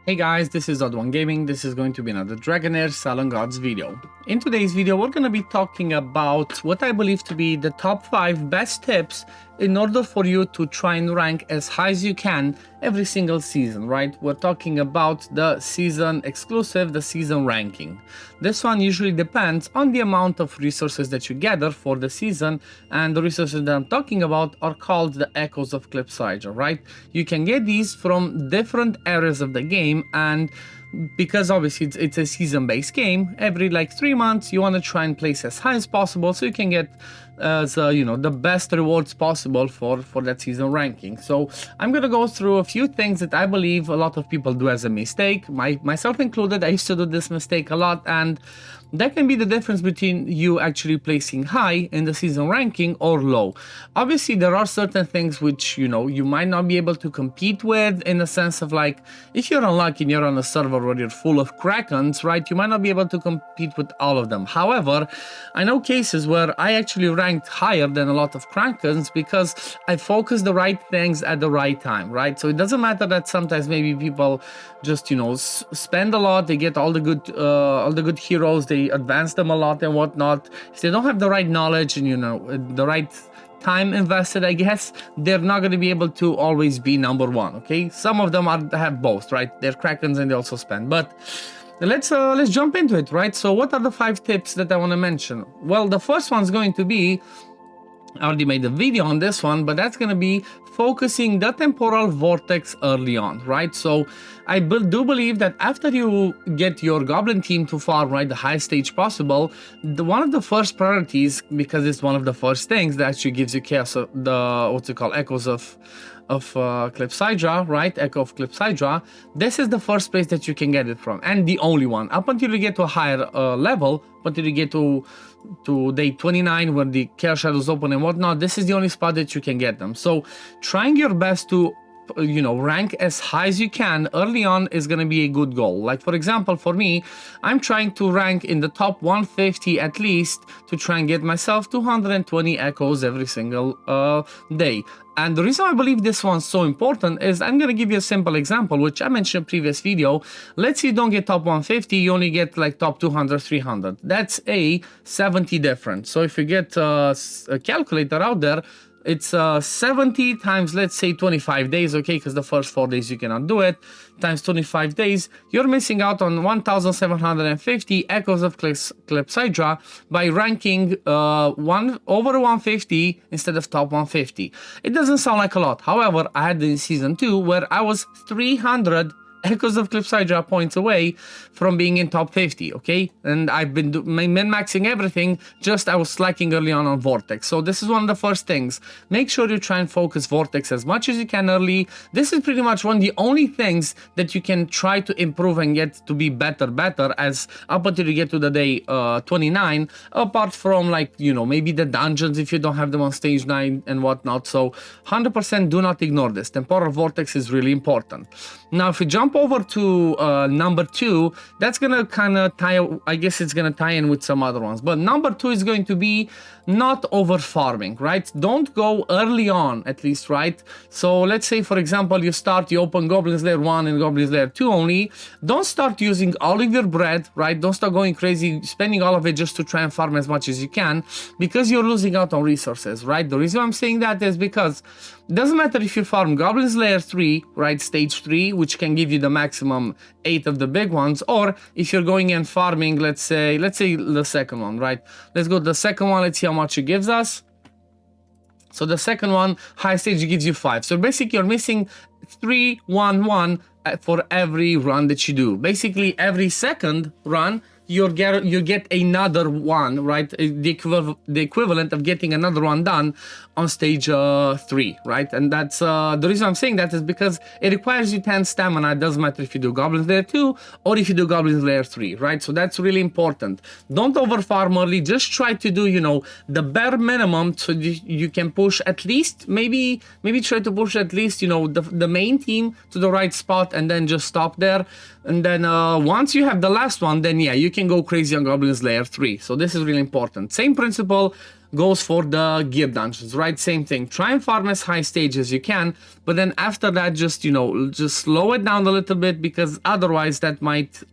Hey guys, this is OddOneGaming. This is going to be another Dragonheir SilentGods video. In today's video, we're going to be talking about what I believe to be the top 5 best tips in order for you to try and rank as high as you can every single season, right? We're talking about the season exclusive, the season ranking. This one usually depends on the amount of resources that you gather for the season, and the resources that I'm talking about are called the Echoes of Klipsidra, right? You can get these from different areas of the game, and because obviously it's a season-based game, every like 3 months you want to try and place as high as possible so you can get the best rewards possible for that season ranking. So I'm gonna go through a few things that I believe a lot of people do as a mistake, myself included. I used to do this mistake a lot, and that can be the difference between you actually placing high in the season ranking or low. Obviously, there are certain things which, you might not be able to compete with, in the sense of, like, if you're unlucky and you're on a server where you're full of Krakkens, right, you might not be able to compete with all of them. However, I know cases where I actually ranked higher than a lot of Krakkens because I focused the right things at the right time, right? So it doesn't matter that sometimes maybe people just, spend a lot, they get all the good heroes, they advance them a lot and whatnot. If they don't have the right knowledge and the right time invested, I guess, they're not going to be able to always be number one. Okay, some of them have both, right? They're Krakkens and they also spend. But let's jump into it, right? So what are the 5 tips that I want to mention? Well, the first one's going to be, I already made a video on this one, but that's going to be focusing the temporal vortex early on, right? So I do believe that after you get your goblin team to farm, right, the highest stage possible, one of the first priorities, because it's one of the first things that actually gives you chaos, echoes of Klipsidra, right? Echo of Klipsidra. This is the first place that you can get it from, and the only one. Up until you get to a higher level, until you get to day 29 where the Chaos Shadows open and whatnot, this is the only spot that you can get them. So trying your best to rank as high as you can early on is going to be a good goal. Like, for example, for me, I'm trying to rank in the top 150 at least to try and get myself 220 echoes every single day. And the reason I believe this one's so important is I'm going to give you a simple example, which I mentioned in a previous video. Let's say you don't get top 150, you only get like top 200, 300. That's a 70 difference. So if you get a calculator out there, it's 70 times, let's say, 25 days, okay, because the first 4 days you cannot do it, times 25 days, you're missing out on 1,750 echoes of Klipsidra by ranking over 150 instead of top 150. It doesn't sound like a lot. However, I had in season 2 where I was 300 Echoes of Klipsidra points away from being in top 50, okay? And I've been min-maxing everything, just I was slacking early on Vortex. So this is one of the first things. Make sure you try and focus Vortex as much as you can early. This is pretty much one of the only things that you can try to improve and get to be better as up until you get to the day 29, apart from, like, maybe the dungeons if you don't have them on stage 9 and whatnot. So 100% do not ignore this. Temporal Vortex is really important. Now, if we jump over to number 2, that's gonna kind of I guess it's gonna tie in with some other ones, but number 2 is going to be not over farming, right? Don't go early on, at least, right? So let's say, for example, you open Goblin's Lair 1 and Goblin's Lair 2 only. Don't start using all of your bread, right? Don't start going crazy, spending all of it just to try and farm as much as you can, because you're losing out on resources, right? The reason I'm saying that is because it doesn't matter if you farm Goblin's Lair 3, right, stage 3, which can give you the maximum 8 of the big ones, or if you're going and farming, let's say the second one, right? Let's go to the second one, let's see how much it gives us. So the second one, high stage, gives you 5. So basically you're missing 3, 1, 1 for every run that you do. Basically every second run, you get another one, right? The equivalent of getting another one done on stage 3, right? And that's the reason I'm saying that is because it requires you 10 stamina. It doesn't matter if you do Goblin's Lair 2 or if you do Goblin's Lair 3, right? So that's really important. Don't overfarm early. Just try to do, the bare minimum so you can push at least, maybe try to push at least, the main team to the right spot, and then just stop there. And then once you have the last one, then yeah, you can go crazy on Goblin's Lair 3. So this is really important. Same principle goes for the gear dungeons, right? Same thing. Try and farm as high stage as you can, but then after that, just, you know, just slow it down a little bit, because otherwise it's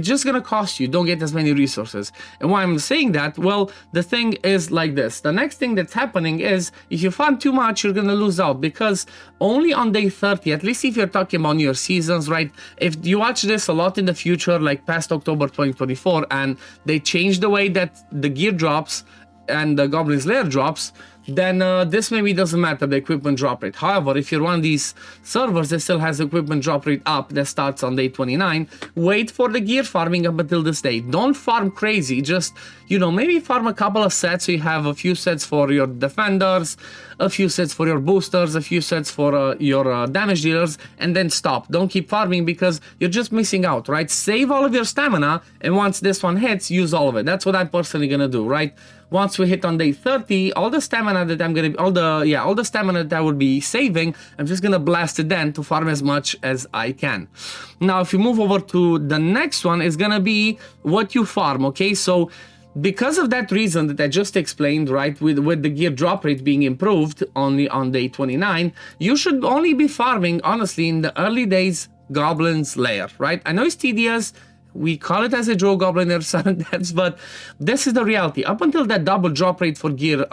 just gonna cost you. Don't get as many resources. And why I'm saying that, well, the thing is like this. The next thing that's happening is, if you farm too much, you're gonna lose out, because only on day 30, at least if you're talking about your seasons, right? If you watch this a lot in the future, like past October 2024, and they change the way that the gear drops and the Goblin's Lair drops, then this maybe doesn't matter, the equipment drop rate. However, if you're one of these servers that still has equipment drop rate up, that starts on day 29, wait for the gear farming up until this day. Don't farm crazy, just, you know, maybe farm a couple of sets, so you have a few sets for your defenders, a few sets for your boosters, a few sets for your damage dealers, and then stop. Don't keep farming, because you're just missing out, right? Save all of your stamina, and once this one hits, use all of it. That's what I'm personally gonna do, right? Once we hit on day 30, all the stamina that I'm gonna, all the stamina that I will be saving, I'm just gonna blast it then to farm as much as I can. Now, if you move over to the next one, is gonna be what you farm, okay? So, because of that reason that I just explained, right, with the gear drop rate being improved only on day 29, you should only be farming, honestly, in the early days, Goblin's Lair, right? I know it's tedious. We call it as a joke, Dragonheir, SilentGods, but this is the reality. Up until that double drop rate for gear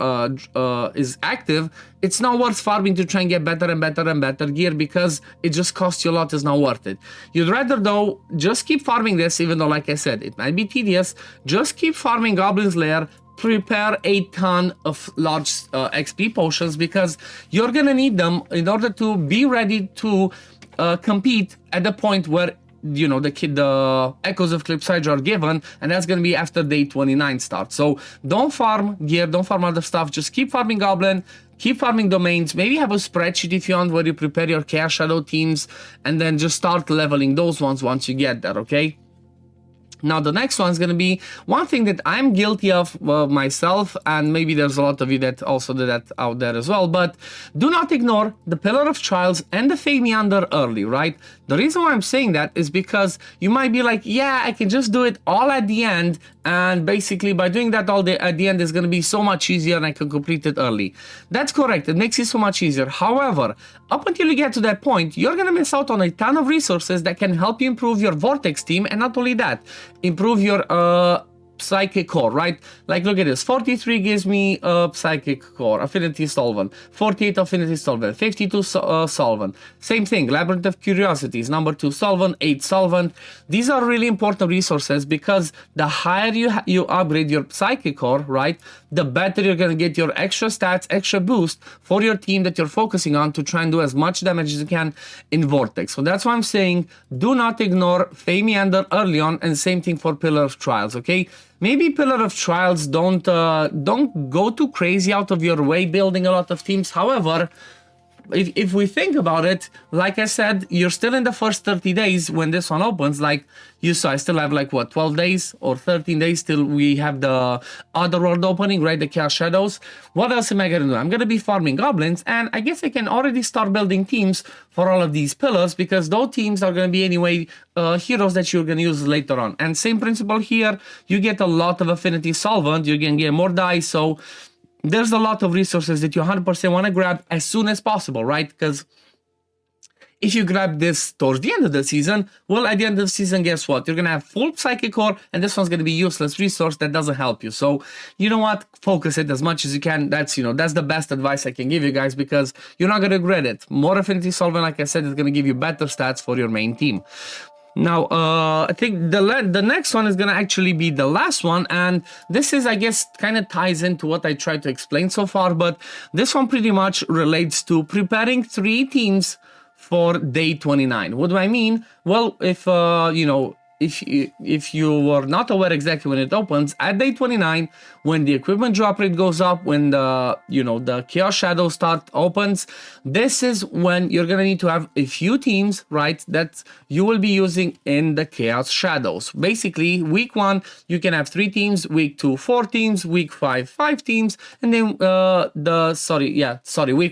is active, it's not worth farming to try and get better and better and better gear, because it just costs you a lot. It's not worth it. You'd rather, though, just keep farming this, even though, like I said, it might be tedious. Just keep farming Goblin's Lair. Prepare a ton of large XP potions, because you're gonna need them in order to be ready to compete at the point where, you know, the Echoes of Clipside are given, and that's gonna be after day 29 starts. So don't farm gear, don't farm other stuff, just keep farming Goblin, keep farming domains. Maybe have a spreadsheet if you want, where you prepare your Chaos Shadow teams, and then just start leveling those ones once you get there, okay? Now, the next one is going to be one thing that I'm guilty of myself, and maybe there's a lot of you that also do that out there as well, but do not ignore the Pillar of Trials and the Fey Meander early, right? The reason why I'm saying that is because you might be like, yeah, I can just do it all at the end, and basically by doing that all at the end is going to be so much easier, and I can complete it early. That's correct, it makes it so much easier. However, up until you get to that point, you're going to miss out on a ton of resources that can help you improve your Vortex team, and not only that, improve your Psychic Core, right? Like, look at this. 43 gives me Psychic Core, Affinity Solvent, 48 Affinity Solvent, 52 Solvent. Same thing, Labyrinth of Curiosities, number 2 Solvent, 8 Solvent. These are really important resources, because the higher you upgrade your Psychic Core, right, the better you're going to get your extra stats, extra boost for your team that you're focusing on, to try and do as much damage as you can in Vortex. So that's why I'm saying, do not ignore Fey Meander early on, and same thing for Pillar of Trials, okay? Maybe Pillar of Trials, don't go too crazy out of your way building a lot of teams. However, if we think about it, like I said, you're still in the first 30 days when this one opens. Like you saw, I still have like, what, 12 days or 13 days till we have the other world opening, right? The Chaos Shadows. What else am I going to do? I'm going to be farming goblins, and I guess I can already start building teams for all of these pillars, because those teams are going to be anyway heroes that you're going to use later on. And same principle here, you get a lot of Affinity Solvent, you're going to get more dice, so there's a lot of resources that you 100% want to grab as soon as possible, right? Because if you grab this towards the end of the season, well, at the end of the season, guess what? You're going to have full Psychic Core, and this one's going to be useless resource that doesn't help you. So, you know what? Focus it as much as you can. That's, you know, that's the best advice I can give you guys, because you're not going to regret it. More Affinity Solvent, like I said, is going to give you better stats for your main team. Now, I think the next one is going to actually be the last one, and this is, I guess, kind of ties into what I tried to explain so far, but this one pretty much relates to preparing 3 teams for day 29. What do I mean? Well, if, you know, if you were not aware exactly when it opens, at day 29, when the equipment drop rate goes up, when the, you know, the Chaos Shadow opens, this is when you're gonna need to have a few teams, right, that you will be using in the Chaos Shadows. Basically, week 1, you can have 3 teams, week 2, 4 teams, week 5, 5 teams, and then week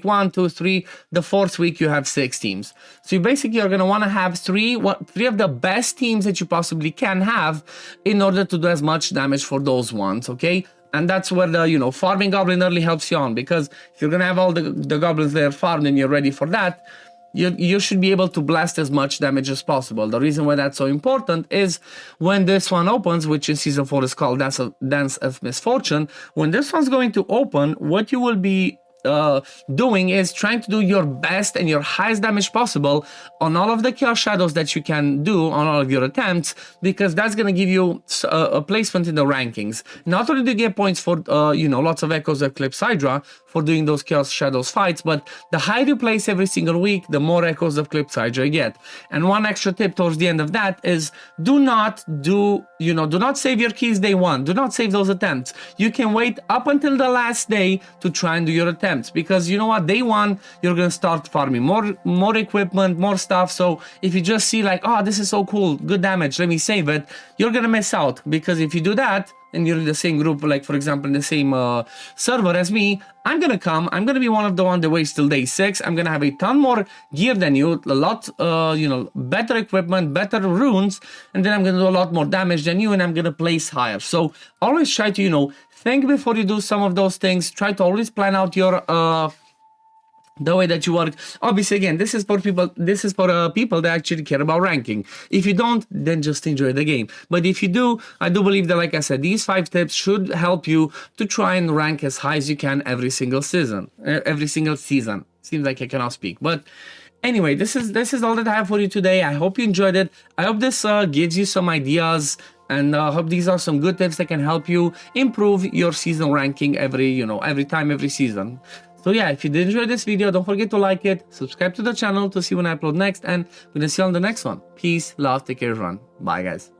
1, 2, 3, the 4th week you have 6 teams. So you basically are gonna wanna have 3 of the best teams that you possibly can have in order to do as much damage for those ones, okay? And that's where the, you know, farming goblin early helps you on, because if you're gonna have all the goblins there farmed and you're ready for that, you should be able to blast as much damage as possible. The reason why that's so important is when this one opens, which in Season 4 is called Dance of Misfortune, when this one's going to open, what you will be doing is trying to do your best and your highest damage possible on all of the Chaos Shadows that you can do on all of your attempts, because that's going to give you a placement in the rankings. Not only do you get points for, you know, lots of Echoes of Eclipse Hydra for doing those Chaos Shadows fights, but the higher you place every single week, the more Echoes of Eclipse Hydra you get. And one extra tip towards the end of that is do not save your keys day one. Do not save those attempts. You can wait up until the last day to try and do your attempts, because you know what, day one you're gonna start farming more equipment, more stuff. So if you just see like, oh, this is so cool, good damage, let me save it, you're gonna miss out. Because if you do that and you're in the same group, like for example in the same server as me, I'm gonna be one of the ones that waits till day 6. I'm gonna have a ton more gear than you, a lot better equipment, better runes, and then I'm gonna do a lot more damage than you, and I'm gonna place higher. So always try to, you know, think before you do some of those things. Try to always plan out your the way that you work. Obviously, again, this is for people that actually care about ranking. If you don't, then just enjoy the game. But if you do, I do believe that, like I said, these 5 tips should help you to try and rank as high as you can every single season. Seems like I cannot speak, but anyway, this is all that I have for you today. I hope you enjoyed it. I hope this gives you some ideas, and I hope these are some good tips that can help you improve your season ranking every season. So yeah, if you did enjoy this video, don't forget to like it, subscribe to the channel to see when I upload next, and we're gonna see you on the next one. Peace, love, take care, everyone. Bye, guys.